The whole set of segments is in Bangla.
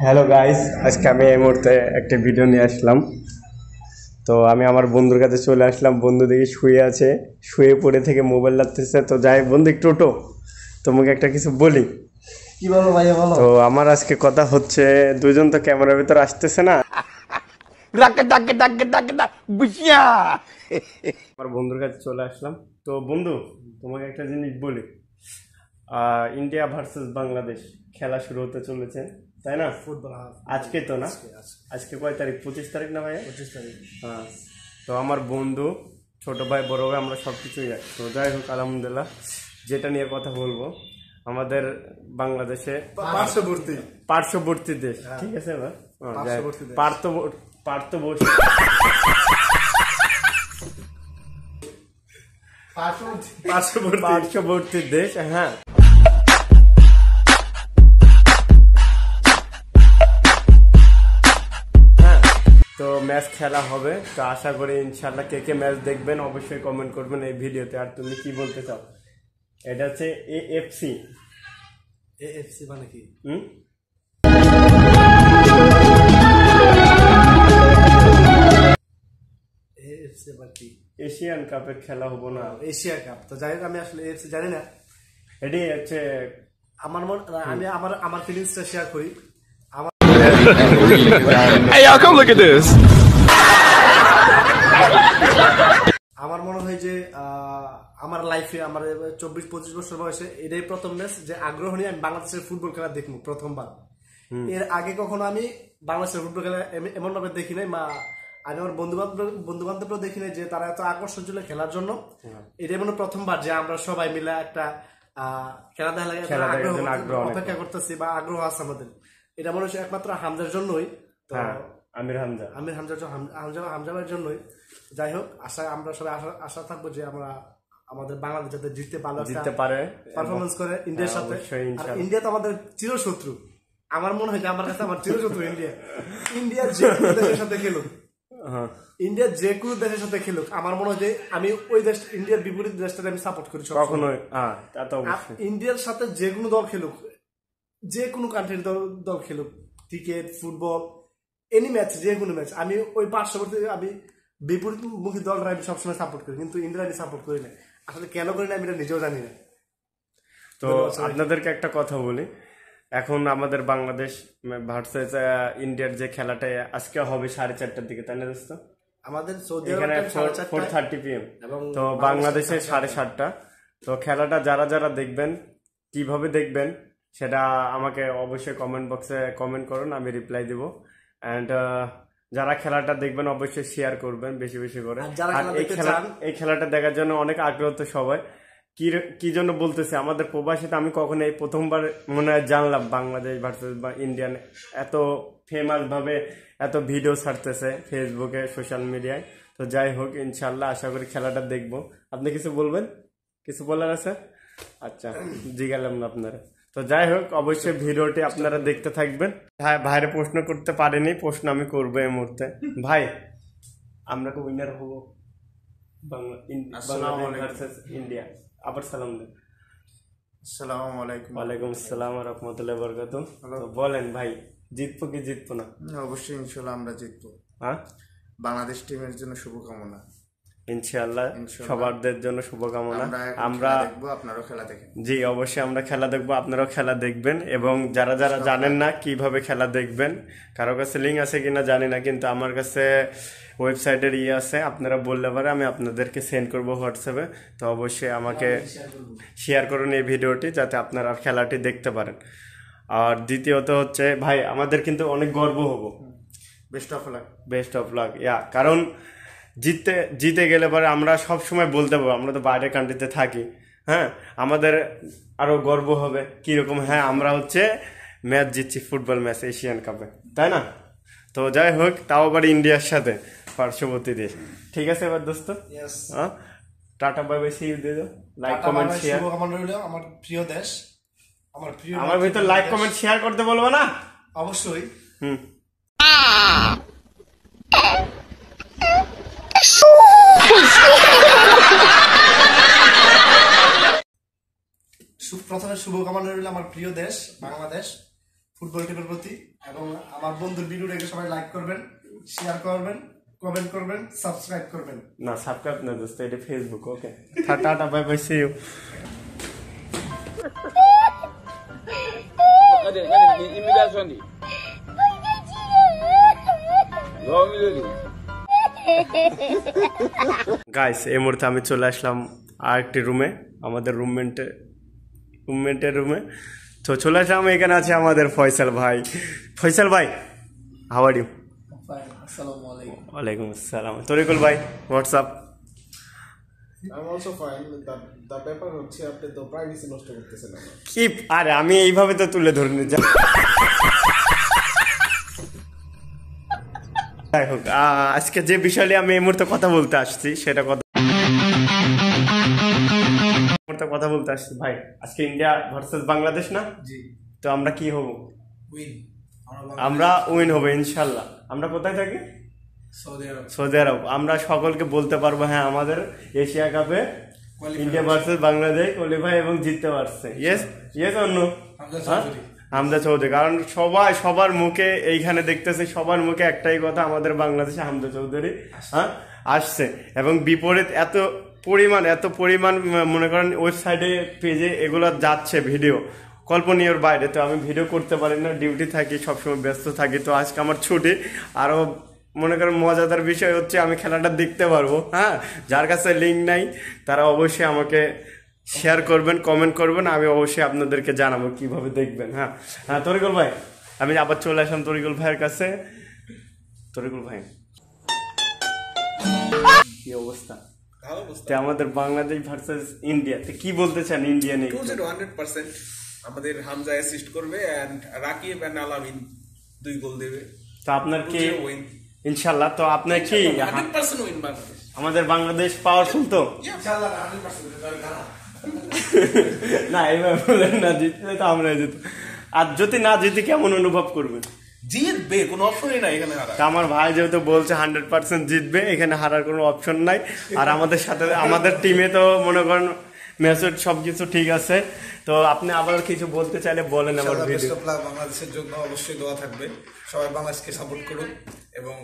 হ্যালো গাইস, আজকে আমি এই মুহূর্তে একটা ভিডিও নিয়ে আসলাম। তো আমি আমার বন্ধুর কাছে চলে আসলাম। বন্ধু দেখি শুয়ে আছে, শুয়ে পড়ে থেকে মোবাইল লাগতেছে। তো যাই বন্ধু, একটু ওঠো, তোমাকে একটা কিছু বলি। কি বলো ভাইয়া, বলো। তো আমার আজকে কথা হচ্ছে, দুজন তো ক্যামেরার ভিতর আসতেছে না। আমার বন্ধুর কাছে চলে আসলাম। তো বন্ধু, তোমাকে একটা জিনিস বলি, ইন্ডিয়া ভার্সেস বাংলাদেশ খেলা শুরু হতে চলেছে, তাই না? ফুটবল আজকে তো না, আজকে কয় তারিখ? 25 তারিখ না ভাইয়া? 25 তারিখ। হ্যাঁ। তো আমার বন্ধু, ছোট ভাই, বড় ভাই, আমরা সব কিছুই যাই। তো যাই হোক, আলহামদুলিল্লাহ, যেটা নিয়ে কথা বলবো, আমাদের বাংলাদেশে পার্শ্ববর্তী দেশ, ঠিক আছে ভাই? পার্শ্ববর্তী দেশ, হ্যাঁ। তো ম্যাচ খেলা হবে। তো আশা করি ইনশাল্লাহ কে কে ম্যাচ দেখবেন অবশ্যই কমেন্ট করবেন এই ভিডিওতে। আর তুমি কি বলতে চাও? এটা হচ্ছে এএফসি। এএফসি মানে কি? এএফসি মানে কি? এশিয়ান কাপের খেলা হবো না? Asia cup. তো যাই হোক, আমি আসলে এএফসি জানি না। এটাই হচ্ছে আমি আমার ফিলিংসটা শেয়ার করি। Hey y'all, come look at this. আমার মনে হয় যে আমার লাইফে, আমার 24-25 বছর বয়সে এটাই প্রথম ম্যাচ যে আগ্রহ নিয়ে আমি বাংলাদেশের ফুটবল খেলা দেখবো প্রথমবার। এর আগে কখনো আমি বাংলাদেশের ফুটবল খেলা এমন ভাবে দেখি নাই, আমি আমার বন্ধু বান্ধবরাও দেখি নাই যে তারা এত আকর্ষণ ছিল খেলার জন্য। এটাই মনে প্রথমবার যে আমরা সবাই মিলে একটা খেলা দেখার অপেক্ষা করতেছি বা আগ্রহ আছে আমাদের। এটা মনে হচ্ছে একমাত্র হামজার জন্যই। তো আমির হামজার জন্যই। যাই হোক, আমরা সবাই আশা থাকবো যে আমরা আমাদের বাংলাদেশ যাতে জিততে পারে, পারফরমেন্স করে ইন্ডিয়ার সাথে। ইন্ডিয়া তো আমাদের চিরশত্রু। আমার মনে হয় যে আমার কাছে আমার চিরশত্রু ইন্ডিয়া যে কোনো দেশের সাথে খেলুক, ইন্ডিয়া যে কোনো দেশের সাথে খেলুক, আমার মনে হয় যে আমি ওই দেশ, ইন্ডিয়ার বিপরীত দেশটাকে আমি সাপোর্ট করি কখনোই। ইন্ডিয়ার সাথে যে কোনো দল খেলুক, যে কোনো কান্ট্রির দল খেলুক, ক্রিকেট, ফুটবল, এনি ম্যাচ, যে কোনো ম্যাচ, আমি ওই পার্শ্ববর্তী, আমি বিপরীতমুখী দলটা আমি সবসময় সাপোর্ট করি। কিন্তু ইন্ডিয়া আমি সাপোর্ট করি না। আসলে কেন করি না আমি এটা নিজেও জানি না। তো আপনাদেরকে একটা কথা বলি, এখন আমাদের বাংলাদেশ ভার্সেস ইন্ডিয়ার যে খেলাটা আজকে হবে 4:30টার দিকে, তাই না দোস্ত? আমাদের এখানে 4:30 PM, তো বাংলাদেশে 7:30টা। তো খেলাটা যারা যারা দেখবেন, কিভাবে দেখবেন সেটা আমাকে অবশ্যই কমেন্ট বক্সে কমেন্ট করুন, আমি রিপ্লাই দিব। অ্যান্ড যারা খেলাটা দেখবেন অবশ্যই শেয়ার করবেন বেশি বেশি করে। আর এই খেলাটা দেখার জন্য অনেক আগ্রহ তো সবাই। কি জন্য বলতেছে, আমাদের প্রবাসীতে আমি কখনো এই প্রথমবার মনে হয় জানলাম বাংলাদেশ ভার্সেস বা ইন্ডিয়ান এত ফেমাস ভাবে এত ভিডিও ছাড়তেছে ফেসবুকে, সোশ্যাল মিডিয়ায়। তো যাই হোক, ইনশাল্লাহ আশা করি খেলাটা দেখবো। আপনি কিছু বলবেন? কিছু বলার আছে? আচ্ছা, জিজ্ঞালাম না আপনারা। তো যাই হোক, অবশ্যই ভিডিওটি আপনারা দেখতে থাকবেন। হ্যাঁ, ভাইরে প্রশ্ন করতে পারেনি, প্রশ্ন আমি করবো এই মুহূর্তে। ভাই, আমরা কি উইনার হবো বাংলাদেশ ভার্সেস ইন্ডিয়া? আবার সালাম দেন। আসসালামু আলাইকুম। ওয়ালাইকুম আসসালাম ওয়া রাহমাতুল্লাহি ওয়া বারাকাতুহু। তো বলেন ভাই, জিতবো কি জিতবো না? অবশ্যই ইনশাআল্লাহ আমরা জিতবো। হ্যাঁ, বাংলাদেশ টিমের জন্য শুভকামনা। ইনশাআল্লাহ সবার জন্য শুভকামনা। আমরা দেখবো, আপনারাও খেলা দেখেন। জি, অবশ্যই আমরা খেলা দেখবো, আপনারাও খেলা দেখবেন। এবং যারা যারা জানেন না কিভাবে খেলা দেখবেন, কারো কাছে লিঙ্ক আছে কিনা জানি না, কিন্তু আমার কাছে ওয়েবসাইটের আছে, আপনারা বললে পারে আমি আপনাদেরকে সেন্ড করবো হোয়াটসঅ্যাপে। তো অবশ্যই আমাকে শেয়ার করুন এই ভিডিওটি, যাতে আপনারা খেলাটি দেখতে পারেন। আর দ্বিতীয়ত হচ্ছে ভাই, আমাদের কিন্তু অনেক গর্ব হবো। Best of luck. কারণ জিতে গেলে পরে আমরা সব সময় বলতে পারবো, আমরা তো বাইরের কান্ট্রিতে থাকি, হ্যাঁ, আমাদের আরো গর্ব হবে কিরকম, হ্যাঁ আমরা হচ্ছে ম্যাচ জিতছি, ফুটবল ম্যাচ, এশিয়ান কাপে, তাই না? তো যাই হোক, তাও আবার ইন্ডিয়ার সাথে, পার্শ্ববর্তী দেশ। ঠিক আছে এবার দোস্ত, হ্যাঁ, tata bye bye, see you, দিয়ে দাও লাইক কমেন্ট শেয়ার। আমার প্রিয় দেশ, আমার ভিতর লাইক কমেন্ট শেয়ার করতে বলবো না? অবশ্যই। প্রথমে শুভকামনা রইল আমার প্রিয় দেশ বাংলাদেশ ফুটবল টিমের প্রতি। এবং আমার বন্ধুর ভিডিওটাকে সবাই লাইক করবেন, শেয়ার করবেন, কমেন্ট করবেন, সাবস্ক্রাইব করবেন। না সাবস্ক্রাইব না দোস্ত, এটা Facebook. Okay, tata bye bye, see you. Guys, এই মুহূর্তে আমি চলে আসলাম আরেকটি রুমে, আমাদের রুমমেটের রুমে। তো চলে আসলাম, এখানে আছে আমাদের ফয়সাল ভাই। ফয়সাল ভাই, হাউ আর ইউ? আসসালামু আলাইকুম। ওয়ালাইকুম আসসালাম। তরিকুল ভাই, WhatsApp? I'm also fine. The ব্যাপার হচ্ছে আপনি তো প্রাইভেসি নষ্ট করতেছেন। কি আরে, আমি এইভাবে তো তুলে ধরে নিই। যাই হোক, আজকে যে বিষয় নিয়ে আমি এই মুহূর্তে কথা বলতে আসছি সেটা কথা বলতে আসছি ভাই। আজকে ইন্ডিয়া ভার্সেস বাংলাদেশ না? জি। তো আমরা কি হব? উইন। আমরা উইন হবে ইনশাল্লাহ। আমরা কোথায় থাকি? সৌদি আরব। আমরা সকলকে বলতে পারবো হ্যাঁ, আমাদের এশিয়া কাপে ইন্ডিয়া ভার্সেস বাংলাদেশ কোয়ালিফাই এবং জিততে পারছে। ইয়েস অন্য হামজা চৌধুরী। কারণ সবার মুখে এইখানে দেখতেছে, সবার মুখে একটাই কথা, আমাদের বাংলাদেশে হামজা চৌধুরী আসছে। এবং বিপরীত এত পরিমাণ মনে করেন ওয়েবসাইটে পেজে এগুলো যাচ্ছে ভিডিও, কল্পনীয়র বাইরে। তো আমি ভিডিও করতে পারি না, ডিউটি থাকি, সবসময় ব্যস্ত থাকি। তো আজকে আমার ছুটি। আরো মনে করেন মজাদার বিষয় হচ্ছে আমি খেলাটা দেখতে পারবো। হ্যাঁ, যার কাছে লিঙ্ক নাই তারা অবশ্যই আমাকে শেয়ার করবেন, কমেন্ট করবেন, আমি অবশ্যই আপনাদেরকে জানাবো কিভাবে দেখবেন। হ্যাঁ, তরিকুল ভাই, আমি আবার চলে আসলাম তরিকুল ভাইয়ের কাছে। তরিকুল ভাই, কি অবস্থা? আমাদের বাংলাদেশ ভার্সেস ইন্ডিয়া, কি বলতে চান ইন্ডিয়া নিয়ে? 100% আমাদের হামজা অ্যাসিস্ট করবে এন্ড রাকিব এন্ড আলামিন 2 গোল দেবে। তো আপনার কি ইনশাআল্লাহ? তো আপনার কি 100% উইন বাংলাদেশ? আমাদের বাংলাদেশ পাওয়ারফুল তো ইনশাআল্লাহ 100%। না এবার বলেন না, জিতলে তো আমরা জিত। আর যদি না জিতি কেমন অনুভব করবেন? জিতবে, কোনো অপশনই নাই এখানে হারার। আমার ভাই যেহেতু বলছে 100% জিতবে, এখানে হারার কোনো অপশন নাই। আর আমাদের সাথে আমাদের টিমে তো মনে করেন মেসেজ সবকিছু ঠিক আছে। তো আপনি আবার কিছু বলতে চাইলে বলেন। আমার ভিডিও বাংলাদেশের জন্য অবশ্যই দোয়া থাকবে, সবাই বাংলাদেশকে সাপোর্ট করুন এবং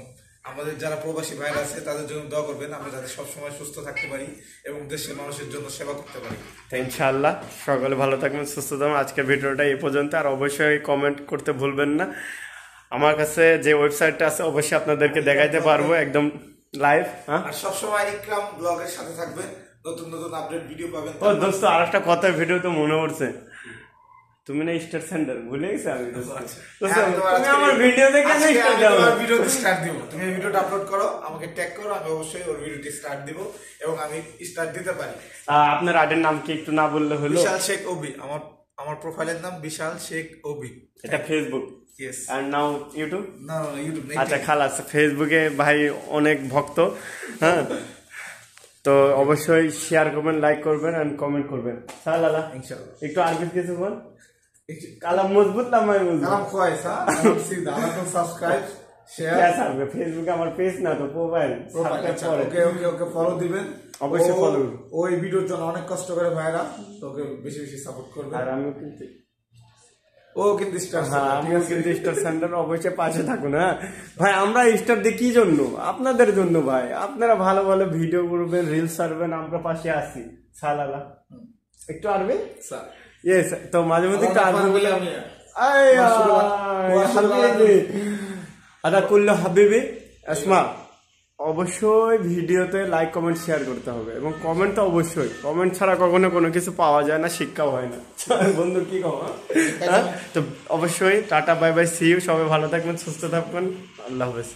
আমাদের যারা প্রবাসী ভাইরা আছে তাদের জন্য দোয়া করবেন, আমরা যাতে সবসময় সুস্থ থাকতে পারি এবং দেশের মানুষের জন্য সেবা করতে পারি। ইনশাআল্লাহ সকলে ভালো থাকবেন, সুস্থ থাকবেন। আজকের ভিডিওটা এই পর্যন্ত। আর অবশ্যই কমেন্ট করতে ভুলবেন না। আমার কাছে যে ওয়েবসাইটটা আছে অবশ্যই আপনাদেরকে দেখাইতে পারবো একদম লাইভ। হ্যাঁ, আর সবসময় ইকরাম ব্লগের সাথে থাকবেন, নতুন আপডেট ভিডিও পাবেন। ও দোস্ত, আরেকটা কথা ভিডিও তো মনে পড়ছে, তুমি না স্টার সেন্টার ভুলে গেছে? আমি তুমি আমার ভিডিওতে কেন স্টার দাও? ভিডিও স্টার্ট দিব, তুমি ভিডিওটা আপলোড করো, আমাকে ট্যাগ করো, আমি অবশ্যই ওর ভিডিওটি স্টার্ট দিব এবং আমি স্টার্ট দিতে পারি। আপনার আইডির নাম কি একটু না বললে হলো? বিশাল শেখ ওবি, আমার প্রোফাইলের নাম বিশাল শেখ ওবি। এটা ফেসবুক? ইয়েস। আর নাও ইউটিউব? না, ইউটিউব নেই। আচ্ছা, খালাস। ফেসবুকে ভাই অনেক ভক্ত। হ্যাঁ, তো অবশ্যই শেয়ার করবেন, লাইক করবেন এন্ড কমেন্ট করবেন। সালালা ইনশাআল্লাহ। একটু আগে কিছু বল। কালাম মজবুত না মাই মজবুত? কালাম খোয়াইস। Subscribe share. ফেসবুকে আমার পেজ না তো, প্রোফাইল। ওকে ফলো দিবেন অবশ্যই, ফলো। ওই ভিডিওর জন্য অনেক কষ্ট করে ভাইরা, তোকে বেশি বেশি সাপোর্ট করবে। আর আমি কিন্তু স্টার সেন্টার অবশ্যই পাশে থাকুন। হ্যাঁ ভাই, আমরা স্টার দিই কি জন্য? আপনাদের জন্য ভাই। আপনারা ভালো ভালো ভিডিও করবেন, রিলস ছাড়বেন, আমরা পাশে আছি। সালালা একটু আরবে ইয়েস। তো মাঝে মধ্যে একটু আরবে বলে আদা কুল্লু হাবিবি আসমা। অবশ্যই ভিডিওতে লাইক কমেন্ট শেয়ার করতে হবে এবং কমেন্ট তো অবশ্যই। কমেন্ট ছাড়া কখনো কোনো কিছু পাওয়া যায় না, শিক্ষাও হয় না। বন্ধু কি কম? তো অবশ্যই tata bye bye, see you. সবাই ভালো থাকবেন, সুস্থ থাকবেন। আল্লাহ হাফেজ।